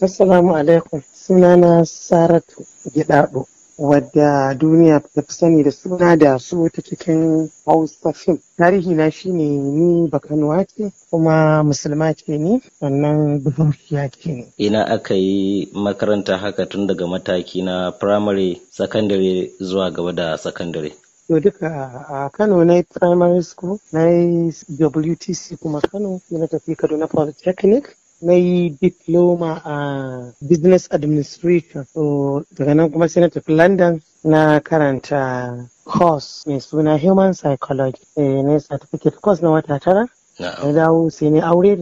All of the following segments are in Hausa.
Assalamu alaikum. Sunana Saratu Gidado, wadda duniya ta fi sani da suna da su ta cikin Hausa fim. Tarihi na shine ni Bakanuwa ce kuma musulma ce ni, sannan Bahaushiya ce ni. Ina aka yi makaranta haka tun daga mataki na primary, secondary zuwa gaba da secondary? To duka a Kano na yi primary school, na yi WTC kuma Kano, na tafi Kaduna Polytechnic. Na yi diploma a business administration, so daga nan kuma sai na tafi London na karanta course mai suna human psychology, na certificate course na wata 9. Na dawo sai na aure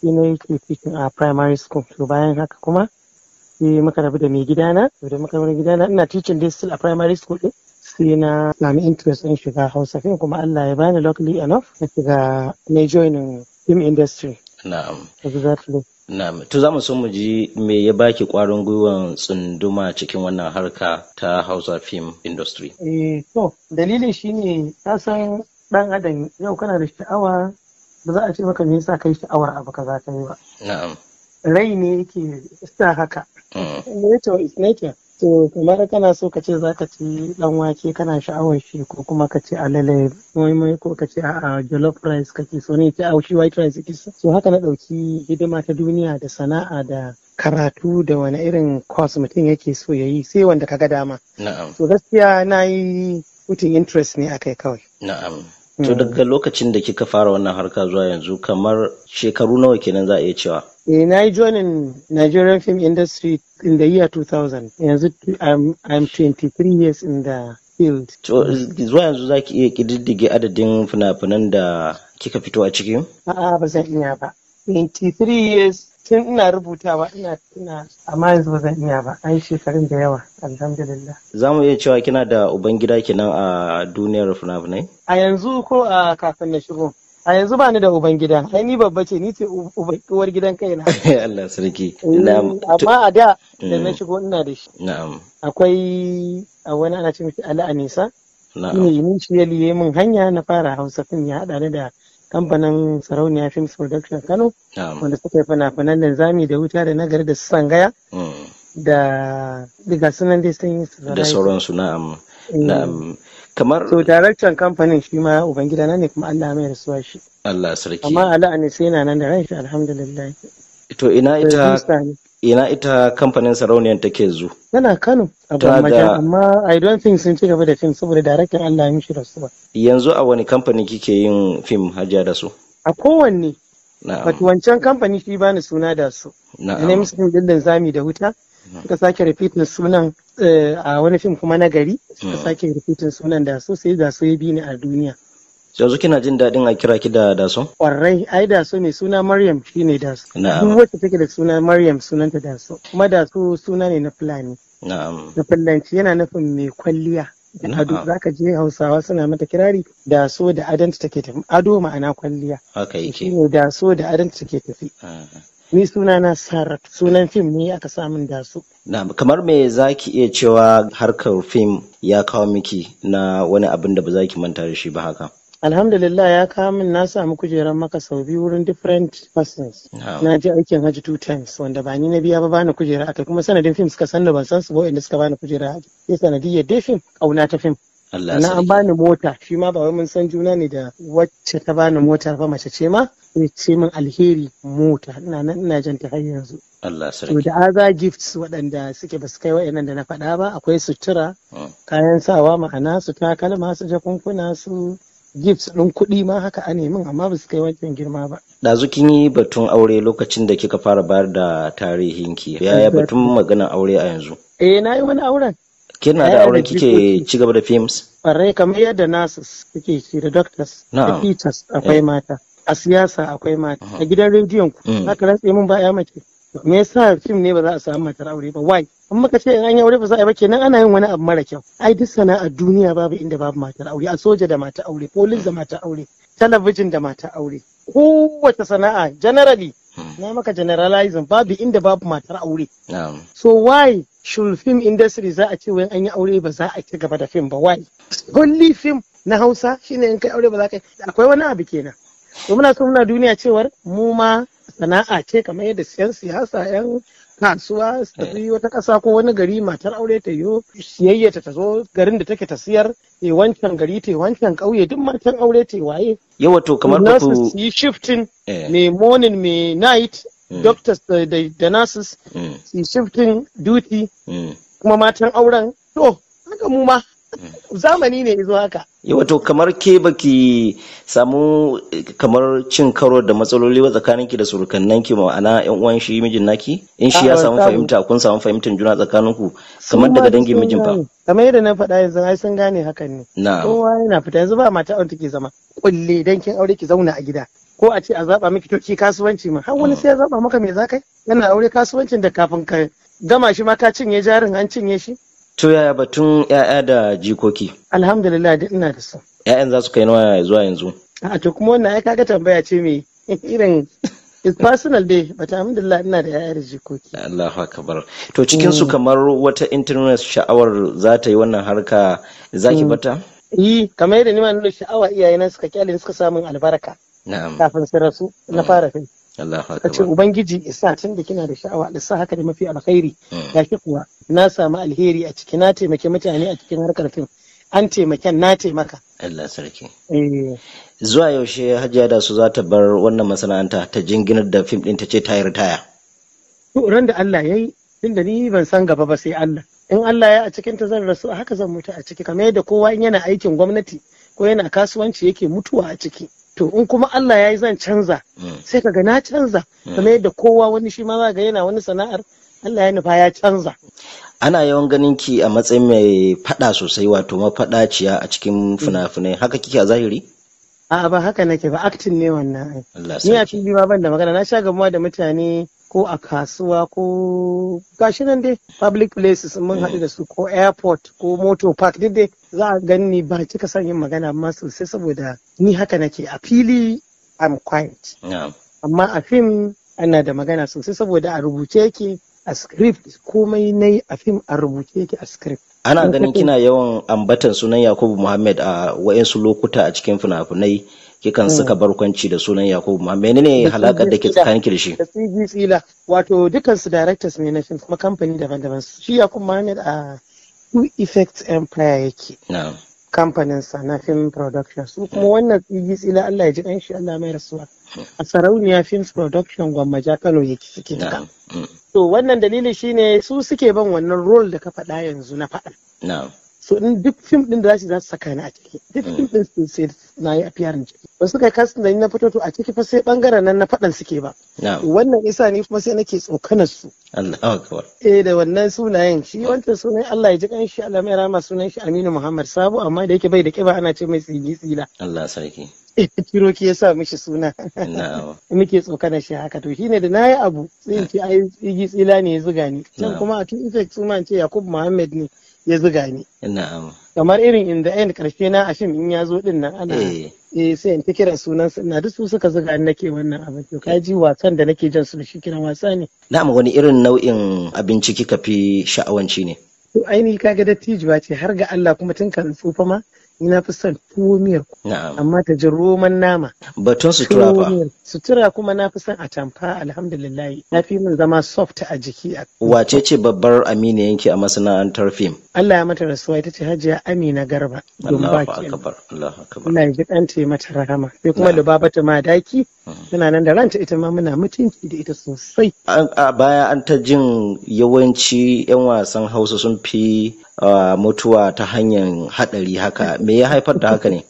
sai na yi teaching a primary school. To bayan haka kuma sai muka rabu da mai gidana, da muka rabu da gidana ina teaching dai still a primary school din. Sai na sami interest in shiga Hausa fim, kuma Allah ya bani luckily enough na shiga na joining film industry. Na'am. Exactly. Na'am. To za mu so mu ji me ya baki ƙwarin gwiwan tsunduma cikin wannan harka ta Hausa film industry? To dalilin shine ka san dan adam yau kana da sha'awa, ba za a ce maka me yasa kai sha'awar abu kaza ka yi ba. Na'am. Rai ne yake sa haka. Nature is nature. To kamar kana so ka ce za ka ci dan wake kana sha'awar shi, ko kuma ka ce alale mai ko ka ce a jollof rice kake so ne, ce a shi white rice kake so haka na dauki hidima ta duniya da sana'a da karatu da wani irin course mutum yake so yayi, sai wanda kaga dama. Na'am. To gaskiya na yi putting interest ne akai kawai. Na'am. To daga lokacin da kika fara wannan harka zuwa yanzu kamar shekaru nawa kenan za a iya cewa? Na yi joining Nigerian film industry in the year 2000. Yanzu I'm 23 years in the field. To zuwa yanzu za ki iya ƙididdige adadin fina-finan da kika fito a ciki? A'a ba zan iya ba. 23 years tun ina rubutawa ina amma yanzu ba zan iya ba. An shekarun da yawa, alhamdulillah. Za mu iya cewa kina da ubangida kenan a duniyar fina-finai? A yanzu ko a kafin na shigo? A yanzu ba ni da ubangida, ai ni babba ce, ni ce uwar gidan kaina. Allah sarki. Amma a da na shigo ina da shi. Na'am. Akwai wani ana ce mishi Ali Anisa. Na'am. Shine initially yayi min hanya na fara Hausa film, ya haɗa ni da kamfanin Sarauniya Films Production Kano. Wanda suka yi fina-finan Linzami da Wuta da Nagari da Sangaya. Da daga sunan dai sun yi da sauransu. Na'am. Na'am. Kamar so direction kamfanin shi ma ubangida na ne, kuma Allah mai rasuwa shi. Allah sarki. Amma Allah ne sai yana nan da ran shi, alhamdulillah. To ina ita kamfanin Sarauniyar take zu? Tana Kano a Gwammaja, amma I don't think sun ci gaba da film saboda director Allah ya mishi rasuwa. Yanzu a wani kamfani kike yin film Hajiya da su? A kowanne. Wato wancan kamfani shi bani suna da su. Na'am. Ne musu din Linzami da Wuta. Suka sake repeating sunan a wani fim kuma na gari, suka sake repeating sunan da su, sai da su ya bi ni a duniya. Yanzu kina jin daɗin a kira ki da Daso? Ƙwarai, ai Daso mai suna Maryam shi ne Daso. Na'am. Duk wacce take da suna Maryam sunanta Daso. Kuma Daso suna ne na Fulani. Na'am. Na Fulanci yana nufin mai kwalliya. Da ado, za ka je Hausawa suna mata kirari Daso da adanta take tafi. Ado ma'ana kwalliya. Haka yake. Shi ne Daso da adanta take tafi. Ni sunana Saratu, sunan fim ne aka samun Daso. Na kamar me za ki iya cewa harkar fim ya kawo miki na wani abin da ba za ki manta da shi ba haka? Alhamdulillah ya kawo min, na samu kujerar maka sau biyu wurin different persons. Na je aikin hajji 2 times wanda ba ni na biya ba, bani kujera aka, kuma sanadin fim suka san da ban san su ba, inda suka bani kujera haji. Sai sanadiyyar dai fim, kauna ta fim. Na an bani mota, shi ma ba wai mun san juna ne da wacce ta bani mota ba, mace ce ma sai ce min alheri mota, ina jan ta har yanzu. Allah sarki. Da other gifts waɗanda suke ba su kai wa'annan da na faɗa ba, akwai sutura, kayan sawa ma'ana su takalma, su jakunkuna, su gifts ɗin kuɗi ma haka a nemin, amma ba su kai wancan girma ba. Ɗazu kin yi batun aure lokacin da kika fara bayar da tarihinki. Yaya batun maganar aure a yanzu? Na yi wani auren. Kina da auren kike ci gaba da films? Ƙwarai, kamar yadda nurses suke ci da doctors, da teachers akwai mata. A siyasa akwai mata. A gidan rediyon ku haka rantse mun ba ya mace. Me yasa fim ne ba za a samu matar aure ba? Why? In muka ce in an yi aure ba za a yi ba, kenan ana yin wani abu mara kyau. Ai duk sana'ar duniya babu inda babu matar aure. A soja da matar aure, police da matar aure, talabijin da matar aure. Kowace sana'a generally, na maka generalizing, babu inda babu matar aure. So why should film industry za a ce wai an yi aure ba za a ci gaba da film ba? Why? Only film na Hausa shine in kai aure ba za ka yi. Akwai wani abu kenan. To muna so muna duniya cewar mu ma sana'a ce kamar yadda siyan siyasa, yan kasuwa su tafi wata ƙasa ko wani gari, matar aure ta yi siyayyata ta zo garin da take ta siyar, ta wancan gari ta wancan ƙauye, duk matan aure ta waye. Yawa to kamar nurses su yi shifting, mai morning mai night, doctors da nurses su yi shifting duty, kuma matan auren to haka mu ma zamani ne izo haka. Yawa to kamar ke baki samu kamar cin karo da matsaloli ba tsakaninki da surukannanki, ma'ana yan uwan shi mijin naki, in shi ya samu fahimta kun samu fahimtar juna tsakaninku kamar daga dangin mijin fa? Kamar yadda na faɗa yanzu ai sun gane hakan ne. Kowa yana fita yanzu, ba mata aure take zama kulle dan kin aure ki zauna a gida, ko a ce a zaba miki to ki kasuwanci ma har wani sai ya zaba maka me zakai, yana aure kasuwancin da kafin ka gama shi ma ka cinye jarin, an cinye shi. To yaya batun 'ya'ya da jikoki? Alhamdulillah duk ina da su. 'Ya'yan za su kai nawa zuwa yanzu? A to kuma wannan ai kaga tambaya ce me irin is personal dai, but alhamdulillah ina da 'ya'ya da jikoki. Allahu akbar. To cikin su kamar wata internet sha'awar za ta yi wannan harka, zaki bata? Kamar yadda ni ma nuna sha'awa iyayena suka kyale suka samun albarka. Na'am. Kafin su rasu na fara kai. Allahu akbar. Kace ubangiji isa tun da kina da sha'awa da sa haka da mafi alkhairi. Gashi kuwa na samu alheri a ciki, na taimake mutane a cikin harkar fim, an taimaken na taimaka. Allah sarki. Zuwa yaushe Hajiya da su za ta bar wannan masana'anta ta jinginar da fim din ta ce ta yi ritaya? To ran da Allah yayi, tunda ni ban san gaba ba sai Allah. In Allah ya a cikin ta zan rasu, a haka zan mutu a ciki, kamar yadda kowa in yana aikin gwamnati ko yana kasuwanci yake mutuwa a ciki. To in kuma Allah ya yi zan canza, sai kaga na canza, kamar yadda kowa wani shi ma za ga yana wani sana'ar, Allah ya nufa ya canza. Ana yawan ganin ki a matsayin mai fada sosai, wato mafaɗaciya a cikin fina-finai, haka kike a zahiri? A'a ba haka nake ba, acting ne wannan. Ni a fili ma ban da magana, na sha gamuwa da mutane ko a kasuwa ko gashi nan dai public places mun haɗu da su, ko airport ko motor park, duk dai za a gani ba cika son yin magana amma sosai, saboda ni haka nake a fili I'm quiet. Amma a fim ana da magana sosai saboda a rubuce yake a script, komai na yi a fim a rubuce yake a script. Ana ganin kina yawan ambatan sunan Yakubu Muhammad a wayansu lokuta a cikin fina-finai, kikan saka barkwanci da sunan Yakubu Muhammad. Menene halakar da ke tsakaninki da shi? Da CG Tsila, wato dukansu directors ne na fim kuma kamfani daban-daban. Shi Yakubu Muhammad a Two Effects Empire yake. Kamfanin sa na film production. Su kuma wannan CG Tsila, Allah ya ji ɗan shi, Allah mai rasuwa. A Sarauniya Films Production Gwammaja Kano yake suke haka. To wannan dalili shine su suke ban wannan role da ka faɗa yanzu na faɗa. So in duk fim din da za su saka ni a ciki, duk fim din su sai na yi appearance ciki. Ba su kai kasin da ni na fito to a ciki fa sai bangaren nan na faɗan suke ba. Wannan isa ni kuma sai nake tsokanar su. Allahu akbar. Da wannan sunayen, shi wancan sunan Allah ya ji kanshi, Allah mai rama, sunan shi Aminu Muhammad Sabo, amma da yake bai da kiba ana ce mai Tsigi Tsila. Allah sarki. Kiroki ya sa mishi suna. Muke tsokanar shi haka, to shine da nayi abu sai in ce ai Tsigi Tsila ne ya zuga ni. Can kuma a Two Effects su ma ce Yakubu Muhammad ne ya zuga ni. Kamar irin in the end karshe na a fim in ya zo din nan ana sai in ta kiran sunan su, na duk su suka zuga ni nake wannan abin. To kaji wasan da nake jan su da shi kiran wasa ne. Na'am, wani irin nau'in abinci kika fi sha'awanci ne? To ainihi kaga dattijuwa ce har ga Allah, kuma tun kan tsufa ma ni na fi son tuwo miyar, amma ta ji roman nama. Batun sutura fa? Sutura kuma na fi son atamfa, alhamdulillah. Na fi min zama soft a jiki. Wace ce babbar aminiyanki a masana'antar fim? Allah ya mata rasuwa, ita ce Hajiya Amina Garba. Allahu akbar. Allah ya ji ɗanta mata rahama. Sai kuma Lubabatu Madaki, tana nan da ranta, ita ma muna mutunci da ita sosai. A baya an ta jin yawanci 'yan wasan Hausa sun fi mutuwa ta hanyar haɗari haka, me ya haifar da haka ne?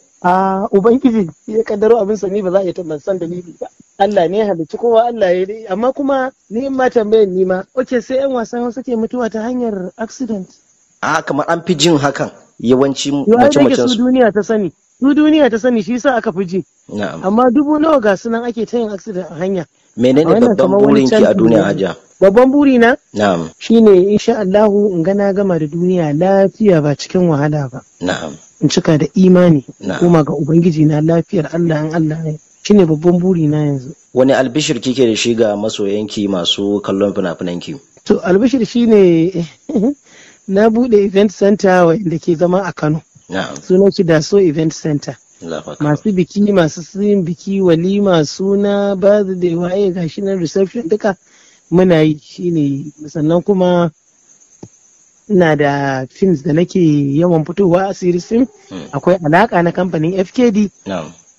Ubangiji ya kaddaro abin sa, ni ba za a iya tabbatar san dalili ba. Allah ne ya halicci kowa, Allah ya yi, amma kuma ni in ma tambayar ni ma, sai 'yan wasan Hausa ke mutuwa ta hanyar accident. Kamar an fi jin hakan yawanci mace-macen su. Duniya ta sani. Su duniya ta sani, shi sa aka fi ji. Amma dubu nawa ga sunan ake ta yin accident a hanya. Menene babban burin ki a duniya, Hajiya? Babban buri na? Na'am. Shine insha Allahu in ga na gama da duniya lafiya, ba cikin wahala ba. Na'am. In cika da imani, koma ga Ubangiji na lafiyar Allah, in Allah ne. Shine babban buri na yanzu. Wani albishir kike da shi ga masoyanki masu kallon fina-finanki? To albishir shine na bude event center wanda ke zama a Kano. Sunan shi Daso Event Center. masu biki, masu yin biki, walima, suna, birthday, waye gashi nan reception duka muna yi. Shine sannan kuma ina da films da nake yawan fitowa a series film. Akwai alaka na kamfanin FKD.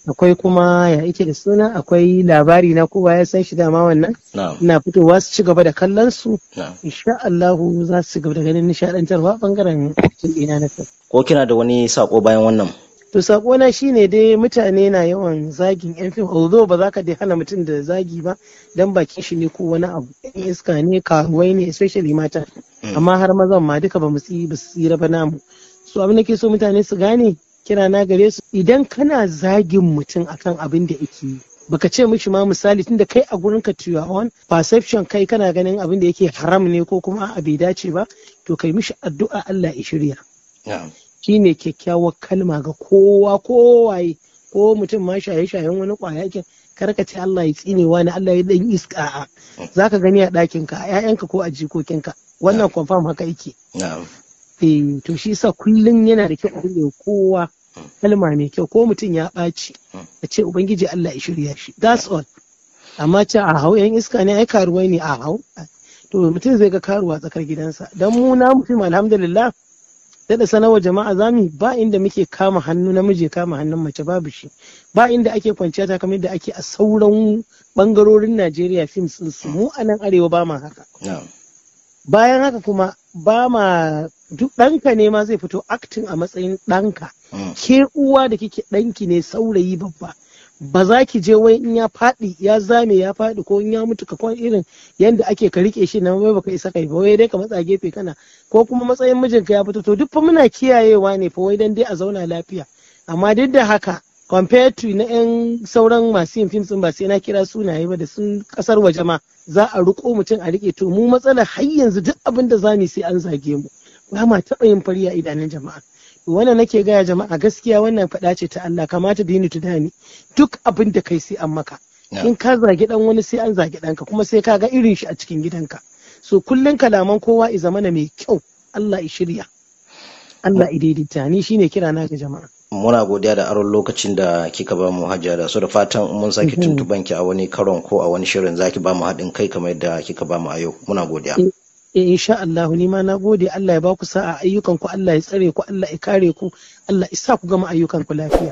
Akwai kuma ya ike da suna, akwai labari na kowa ya san shi dama wannan. Ina fitowa su ci gaba da kallon su. Insha Allah za su ci gaba da ganin nishadantarwa bangaren ina na fim. Ko kina da wani sako bayan wannan? To sako na shine dai mutane na yawan zagin yan fim, although ba za ka dai hana mutum da zagi ba dan bakin shi ne ko wani abu. Yan iska ne, karuwai ne, especially mata. Amma har mazan ma duka ba mu tsira ba namu. So abin da ke so mutane su gane, kira na gare su, idan kana zagin mutum akan abin da yake yi, baka ce mishi ma misali tunda kai a gurin ka to your own perception kai kana ganin abin da yake haram ne ko kuma a bai dace ba, to kai mishi addu'a Allah ya shirya. Shine kyakkyawar kalma ga kowa, kowaye, ko mutum ma shaye-shayen wani kwaya kin karka ce Allah ya tsine wani, Allah ya dan iska. Zaka gani a ɗakin ka, a 'ya'yanka ko a jikokinka. Wannan confirm haka yake. To shi yasa kullum yana da kyau a dinga kowa kalma mai kyau, ko mutum ya ɓaci a ce ubangiji Allah ya shirya shi, that's all. Amma ce a hau yan iska ne, ai karuwai ne a hau, to mutum zai ga karuwa tsakar gidansa. Dan mu na mutum alhamdulillah da sanarwa jama'a zami ba inda muke kama hannu namiji kama hannun mace, babu shi. Ba inda ake kwanciya ta kamar da ake a sauran bangarorin Najeriya fim sun su, mu a nan arewa ba ma haka. Bayan haka kuma ba ma, duk ɗanka ne ma zai fito acting a matsayin ɗanka. Ke uwa da kike ɗanki ne saurayi babba, ba za ki je wai in ya faɗi ya zame ya faɗi ko in ya mutu ka kwan irin yanda ake ka rike shi nan, wai baka isa kai ba, wai dai ka matsa gefe kana, ko kuma matsayin mijinka ya fito. To duk fa muna kiyayewa ne fa wai dan dai a zauna lafiya. Amma duk da haka compared to na yan sauran masu yin fim sun, ba sai na kira sunaye ba, da sun kasar waje ma za a riko mutum a rike. To mu matsala har yanzu duk abin da zamu sai an zage mu, ba ma taɓa yin fari a idanun jama'a. Wannan nake gaya jama'a gaskiya, wannan faɗa ce ta Allah, kamata dini tudani, duk abin da kai sai an maka. In ka zagi dan wani sai an zagi ɗanka, kuma sai ka ga irin shi a cikin gidanka. So kullun kalaman kowa i zamana mai kyau, Allah i shirya, Allah i daidaita. Ni shine kira na ga jama'a. Muna godiya da aron lokacin da kika ba mu Hajiya, da so da fatan mun sake tuntuban ki a wani karon ko a wani shirin zaki ba mu haɗin kai kamar yadda kika ba mu a yau. Muna godiya. Insha Allah, ni ma na gode. Allah ya ba ku sa'a ayyukan ku, Allah ya tsare ku, Allah ya kare ku, Allah ya sa ku gama ayyukan ku lafiya.